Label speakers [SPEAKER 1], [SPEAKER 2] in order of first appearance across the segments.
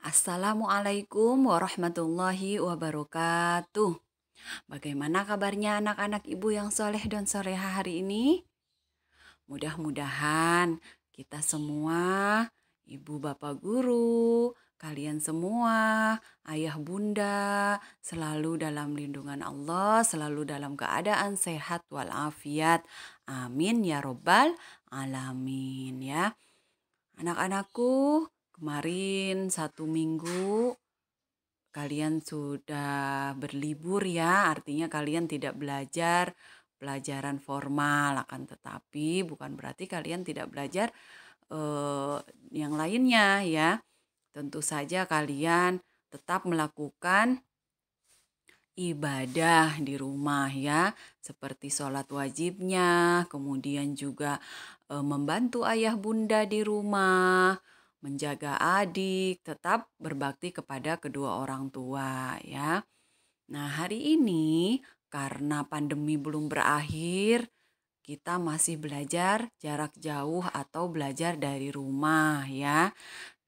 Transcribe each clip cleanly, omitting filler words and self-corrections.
[SPEAKER 1] Assalamualaikum warahmatullahi wabarakatuh. Bagaimana kabarnya anak-anak ibu yang soleh dan soleha hari ini? Mudah-mudahan kita semua, ibu bapak guru, kalian semua, ayah bunda, selalu dalam lindungan Allah, selalu dalam keadaan sehat walafiat. Amin ya robbal alamin ya. Anak-anakku, kemarin 1 minggu kalian sudah berlibur ya, artinya kalian tidak belajar pelajaran formal, akan tetapi bukan berarti kalian tidak belajar eh, yang lainnya ya. Tentu saja kalian tetap melakukan ibadah di rumah ya, seperti sholat wajibnya, kemudian juga membantu ayah bunda di rumah, menjaga adik, tetap berbakti kepada kedua orang tua ya. Nah, hari ini karena pandemi belum berakhir, kita masih belajar jarak jauh atau belajar dari rumah ya.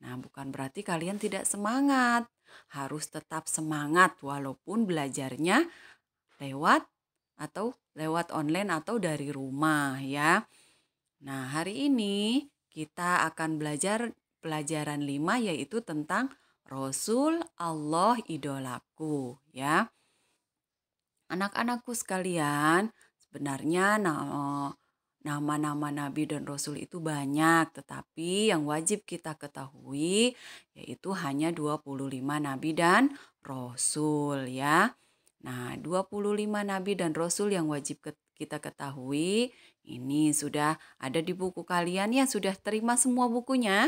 [SPEAKER 1] Nah, bukan berarti kalian tidak semangat. Harus tetap semangat walaupun belajarnya lewat lewat online atau dari rumah ya. Nah, hari ini kita akan belajar pelajaran 5 yaitu tentang Rasul Allah idolaku ya. Anak-anakku sekalian, sebenarnya nama-nama nabi dan rasul itu banyak, tetapi yang wajib kita ketahui yaitu hanya 25 nabi dan rasul ya. Nah, 25 nabi dan rasul yang wajib kita ketahui ini sudah ada di buku kalian ya, sudah terima semua bukunya?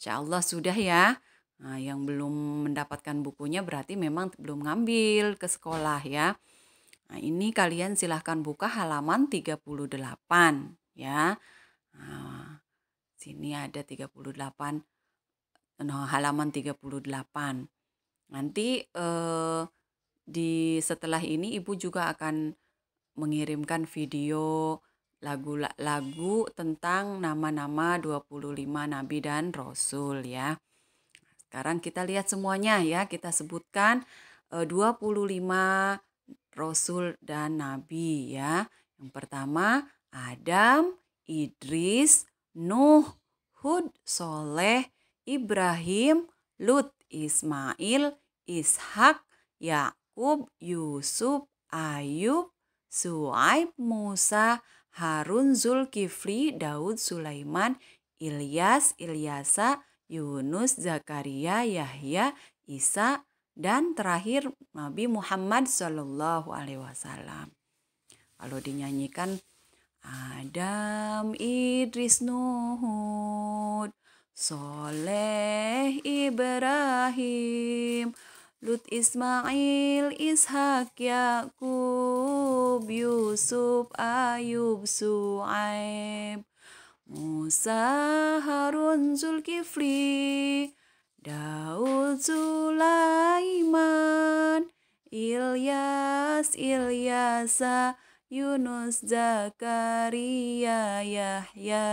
[SPEAKER 1] Insya Allah sudah ya. Nah, yang belum mendapatkan bukunya berarti memang belum ngambil ke sekolah ya. Nah, ini kalian silahkan buka halaman 38 ya. Nah, sini ada 38, halaman 38. Nanti setelah ini ibu juga akan mengirimkan video lagu tentang nama-nama 25 nabi dan rasul ya. Sekarang kita lihat semuanya ya, kita sebutkan 25 rasul dan nabi ya. Yang pertama Adam, Idris, Nuh, Hud, Soleh, Ibrahim, Lut, Ismail, Ishak, Yakub, Yusuf, Ayub, Suaib, Musa, Harun, Zulkifli, Daud, Sulaiman, Ilyas, Ilyasa, Yunus, Zakaria, Yahya, Isa, dan terakhir Nabi Muhammad Shallallahu Alaihi Wasallam. Kalau dinyanyikan Adam, Idris, Nuh, Soleh, Ibrahim, Lut, Ismail, Ishak, Yakub, Yusuf, Ayub, Suaib, Musa, Harun, Zulkifli, Daud, Sulaiman, Ilyas, Ilyasa, Yunus, Zakaria, Yahya,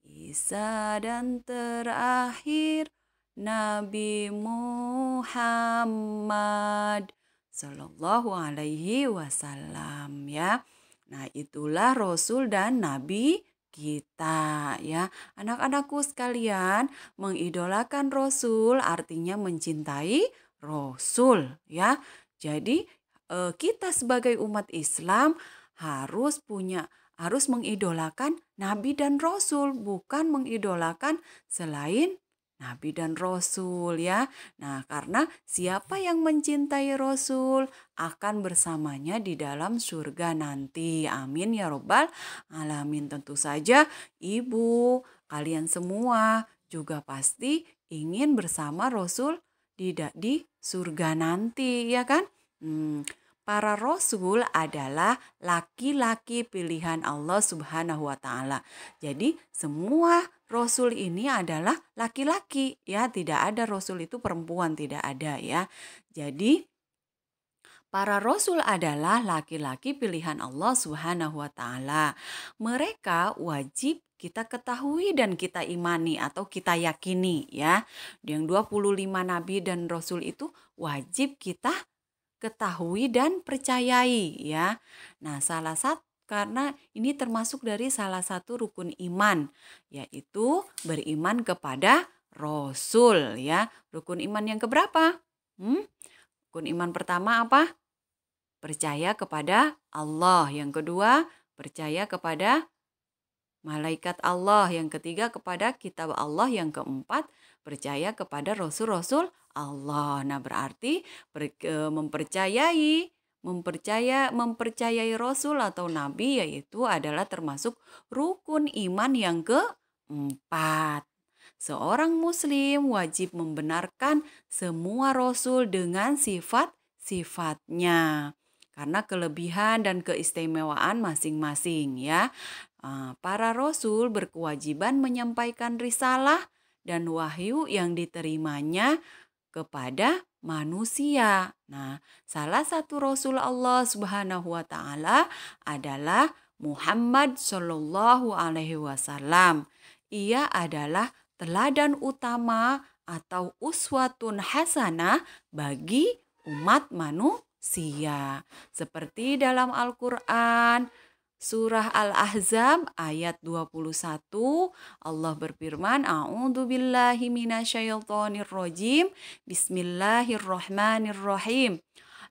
[SPEAKER 1] Isa, dan terakhir Nabi Muhammad Sallallahu Alaihi Wasallam ya. Nah, itulah Rasul dan Nabi kita ya. Anak-anakku sekalian, mengidolakan Rasul artinya mencintai Rasul ya. Jadi kita sebagai umat Islam harus mengidolakan Nabi dan Rasul, bukan mengidolakan selain Nabi dan Rasul ya. Nah, karena siapa yang mencintai Rasul akan bersamanya di dalam surga nanti. Amin ya robbal alamin. Tentu saja ibu, kalian semua juga pasti ingin bersama Rasul di surga nanti ya kan? Para rasul adalah laki-laki pilihan Allah Subhanahu wa taala. Jadi semua rasul ini adalah laki-laki ya, tidak ada rasul itu perempuan, tidak ada ya. Jadi para rasul adalah laki-laki pilihan Allah Subhanahu wa taala. Mereka wajib kita ketahui dan kita imani atau kita yakini ya. Yang 25 nabi dan rasul itu wajib kita ketahui dan percayai ya. Nah, karena ini termasuk dari salah satu rukun iman, yaitu beriman kepada rasul ya. Rukun iman yang keberapa? Rukun iman pertama apa? Percaya kepada Allah. Yang kedua, percaya kepada malaikat Allah. Yang ketiga, kepada kitab Allah. Yang keempat, percaya kepada rasul-rasul Allah. Nah, berarti mempercayai rasul atau nabi yaitu adalah termasuk rukun iman yang keempat. Seorang muslim wajib membenarkan semua rasul dengan sifat-sifatnya karena kelebihan dan keistimewaan masing-masing ya. Para rasul berkewajiban menyampaikan risalah dan wahyu yang diterimanya kepada manusia. Nah, salah satu rasul Allah Subhanahu wa taala adalah Muhammad Shallallahu alaihi wasallam. Ia adalah teladan utama atau uswatun hasanah bagi umat manusia. Seperti dalam Al-Qur'an Surah Al-Ahzab ayat 21, Allah berfirman, A'udzu billahi minasyaitonir rajim. Bismillahirrahmanirrahim.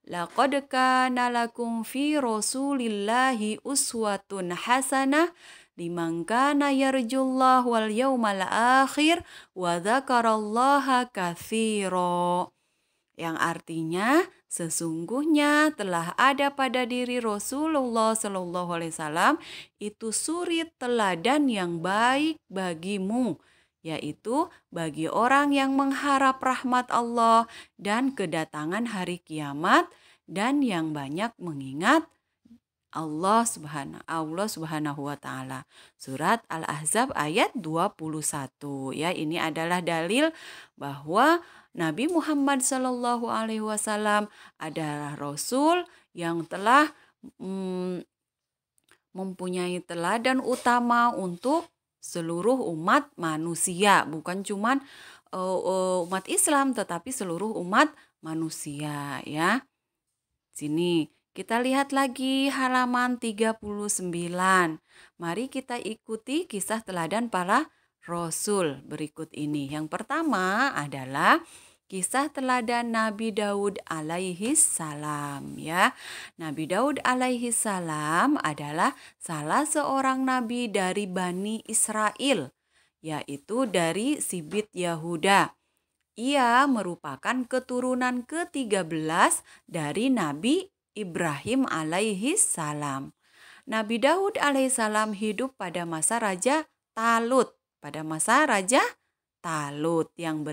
[SPEAKER 1] Laqad kana lakum fi Rasulillahi uswatun hasanah liman kana yarjullaha wal yawmal akhir wa dzakarallaha katsira. Yang artinya sesungguhnya telah ada pada diri Rasulullah Shallallahu Alaihi Wasallam itu suri teladan yang baik bagimu, yaitu bagi orang yang mengharap rahmat Allah dan kedatangan hari kiamat dan yang banyak mengingat Allah Subhanahu wa taala. Surat Al-Ahzab ayat 21. Ya, ini adalah dalil bahwa Nabi Muhammad Shallallahu alaihi wasallam adalah rasul yang telah mempunyai teladan utama untuk seluruh umat manusia, bukan cuma umat Islam tetapi seluruh umat manusia ya. Sini kita lihat lagi halaman 39. Mari kita ikuti kisah teladan para rasul berikut ini. Yang pertama adalah kisah teladan Nabi Daud alaihi salam ya. Nabi Daud alaihi salam adalah salah seorang nabi dari Bani Israel, yaitu dari Sibit Yahuda. Ia merupakan keturunan ke-13 dari Nabi Ibrahim alaihi salam. Nabi Daud alaihi salam hidup pada masa Raja Talut. Pada masa Raja Talut yang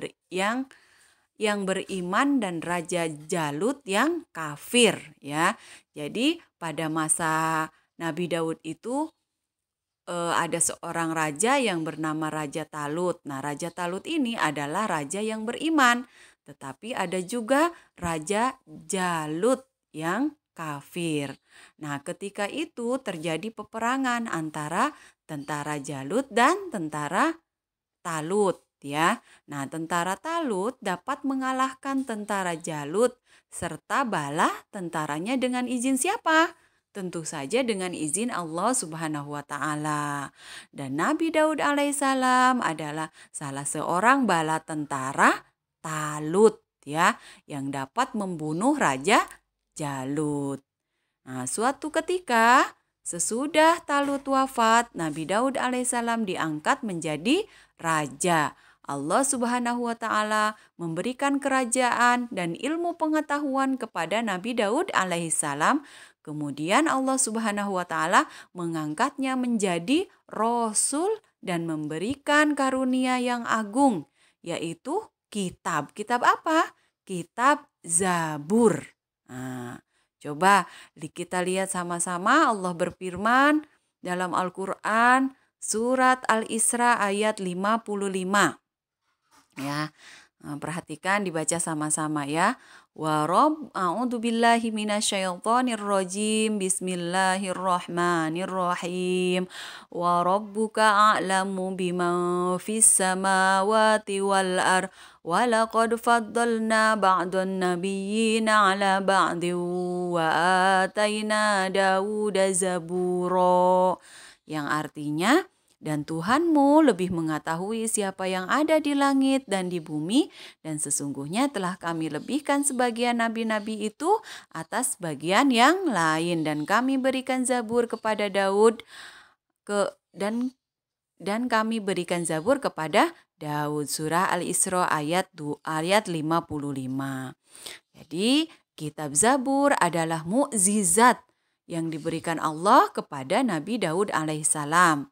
[SPEAKER 1] beriman dan Raja Jalut yang kafir ya. Jadi pada masa Nabi Daud itu ada seorang raja yang bernama Raja Talut. Nah, Raja Talut ini adalah raja yang beriman. Tetapi ada juga Raja Jalut yang kafir. Nah, ketika itu terjadi peperangan antara tentara Jalut dan tentara Talut ya. Nah, tentara Talut dapat mengalahkan tentara Jalut serta bala tentaranya dengan izin siapa? Tentu saja dengan izin Allah Subhanahu wa taala. Dan Nabi Daud alaihissalam adalah salah seorang bala tentara Talut ya yang dapat membunuh Raja Jalut. Nah, suatu ketika sesudah Talut wafat, Nabi Daud alaihissalam diangkat menjadi raja. Allah Subhanahu wa taala memberikan kerajaan dan ilmu pengetahuan kepada Nabi Daud alaihissalam. Kemudian Allah Subhanahu wa taala mengangkatnya menjadi rasul dan memberikan karunia yang agung, yaitu kitab. Kitab apa? Kitab Zabur. Nah, coba kita lihat sama-sama. Allah berfirman dalam Al-Quran surat Al-Isra ayat 55. Ya, Perhatikan dibaca sama-sama ya. A'udzubillahi minasyaitonir rajim. Bismillahirrahmanirrahim. Wa rabbuka a'lamu biman fis samawati wal ar. Wa laqad faddalna ba'dan nabiyyina 'ala ba'din wa ataina Dawuda zabura. Yang artinya, dan Tuhanmu lebih mengetahui siapa yang ada di langit dan di bumi, dan sesungguhnya telah kami lebihkan sebagian nabi-nabi itu atas bagian yang lain, dan kami berikan Zabur kepada Daud dan kami berikan Zabur kepada Daud. Surah Al-Isra ayat 55. Jadi kitab Zabur adalah mukjizat yang diberikan Allah kepada Nabi Daud alaihissalam.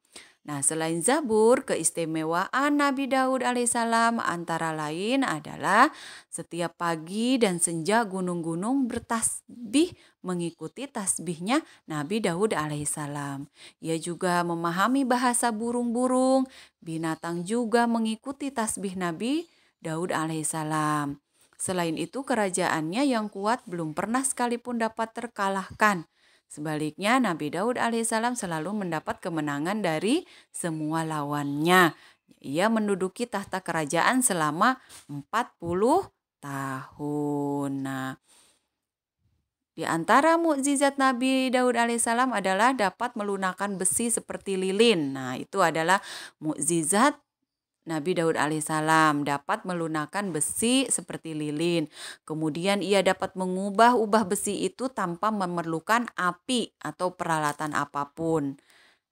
[SPEAKER 1] Nah, selain Zabur, keistimewaan Nabi Daud alaihissalam antara lain adalah setiap pagi dan senja gunung-gunung bertasbih mengikuti tasbihnya Nabi Daud alaihissalam. Ia juga memahami bahasa burung-burung, binatang juga mengikuti tasbih Nabi Daud alaihissalam. Selain itu, kerajaannya yang kuat belum pernah sekalipun dapat terkalahkan. Sebaliknya, Nabi Daud alaihissalam selalu mendapat kemenangan dari semua lawannya. Ia menduduki tahta kerajaan selama 40 tahun. Nah, di antara mukjizat Nabi Daud alaihissalam adalah dapat melunakkan besi seperti lilin. Nah, itu adalah mukjizat Nabi Daud alaihissalam, dapat melunakkan besi seperti lilin. Kemudian ia dapat mengubah-ubah besi itu tanpa memerlukan api atau peralatan apapun.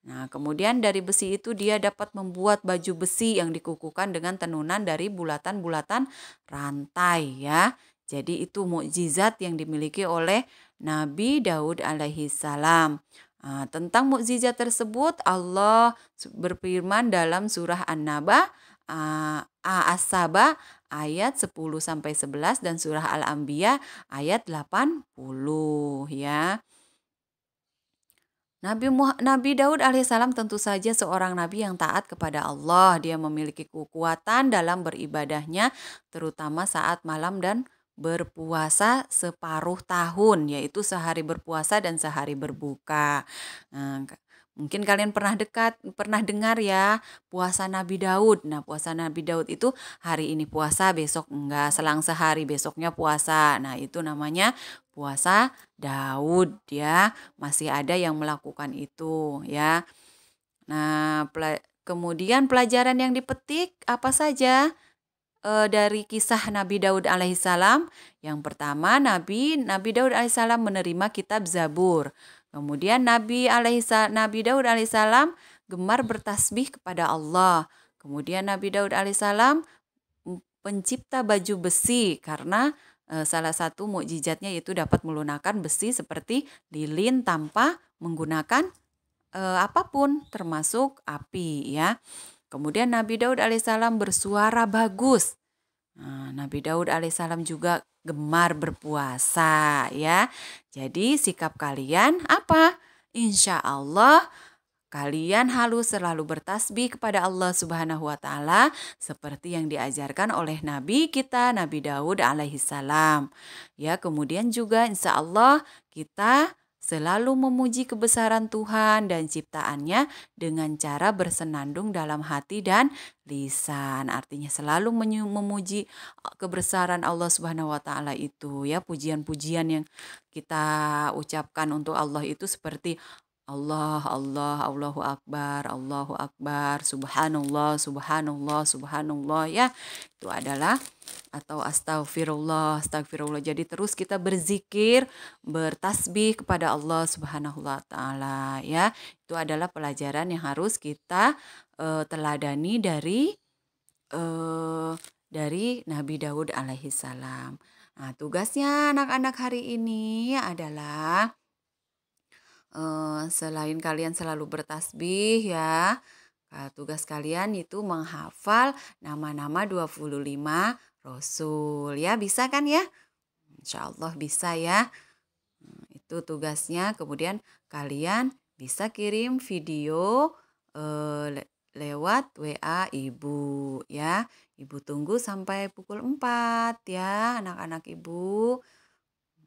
[SPEAKER 1] Nah, kemudian dari besi itu dia dapat membuat baju besi yang dikukuhkan dengan tenunan dari bulatan-bulatan rantai ya. Jadi itu mukjizat yang dimiliki oleh Nabi Daud alaihissalam. Tentang mukjizat tersebut Allah berfirman dalam surah An-Naba As-Saba ayat 10-11 dan surah Al-Anbiya ayat 80 ya. Nabi Daud alaihissalam tentu saja seorang nabi yang taat kepada Allah. Dia memiliki kekuatan dalam beribadahnya terutama saat malam dan berpuasa separuh tahun, yaitu sehari berpuasa dan sehari berbuka. Mungkin kalian pernah dengar ya puasa Nabi Daud. Nah, puasa Nabi Daud itu hari ini puasa, besok enggak, selang sehari besoknya puasa. Nah, itu namanya puasa Daud ya. Masih ada yang melakukan itu ya. Nah, kemudian pelajaran yang dipetik apa saja dari kisah Nabi Daud alaihissalam? Yang pertama, Nabi Daud alaihissalam menerima kitab Zabur. Kemudian Nabi Daud alaihissalam gemar bertasbih kepada Allah. Kemudian Nabi Daud alaihissalam pencipta baju besi karena salah satu mukjizatnya yaitu dapat melunakkan besi seperti lilin tanpa menggunakan apapun termasuk api ya. Kemudian Nabi Daud alaihissalam bersuara bagus. Nabi Daud alaihissalam juga gemar berpuasa ya. Jadi sikap kalian apa? Insya Allah kalian harus selalu bertasbih kepada Allah Subhanahu wa taala seperti yang diajarkan oleh Nabi kita Nabi Daud alaihissalam. Ya, kemudian juga insya Allah kita selalu memuji kebesaran Tuhan dan ciptaannya dengan cara bersenandung dalam hati dan lisan. Artinya selalu memuji kebesaran Allah Subhanahu wa taala itu ya. Pujian-pujian yang kita ucapkan untuk Allah itu seperti Allah, Allah, Allahu Akbar, Subhanallah, Subhanallah, Subhanallah ya. Itu adalah atau astagfirullah, astagfirullah. Jadi terus kita berzikir, bertasbih kepada Allah Subhanahu wa taala ya. Itu adalah pelajaran yang harus kita teladani dari Nabi Daud alaihissalam. Nah, tugasnya anak-anak hari ini adalah selain kalian selalu bertasbih ya, tugas kalian itu menghafal nama-nama 25 Rasul ya, bisa kan ya? Insya Allah bisa ya. Itu tugasnya. Kemudian kalian bisa kirim video lewat WA Ibu ya. Ibu tunggu sampai pukul 4 ya anak-anak Ibu.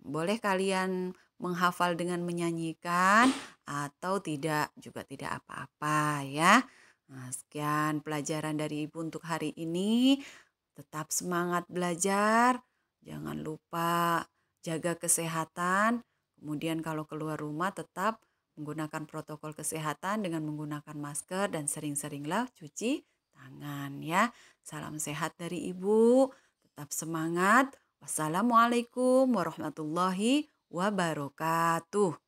[SPEAKER 1] Boleh kalian menghafal dengan menyanyikan atau tidak juga tidak apa-apa ya. Nah, sekian pelajaran dari Ibu untuk hari ini. Tetap semangat belajar. Jangan lupa jaga kesehatan. Kemudian kalau keluar rumah tetap menggunakan protokol kesehatan dengan menggunakan masker dan sering-seringlah cuci tangan ya. Salam sehat dari Ibu. Tetap semangat. Wassalamualaikum warahmatullahi wabarakatuh.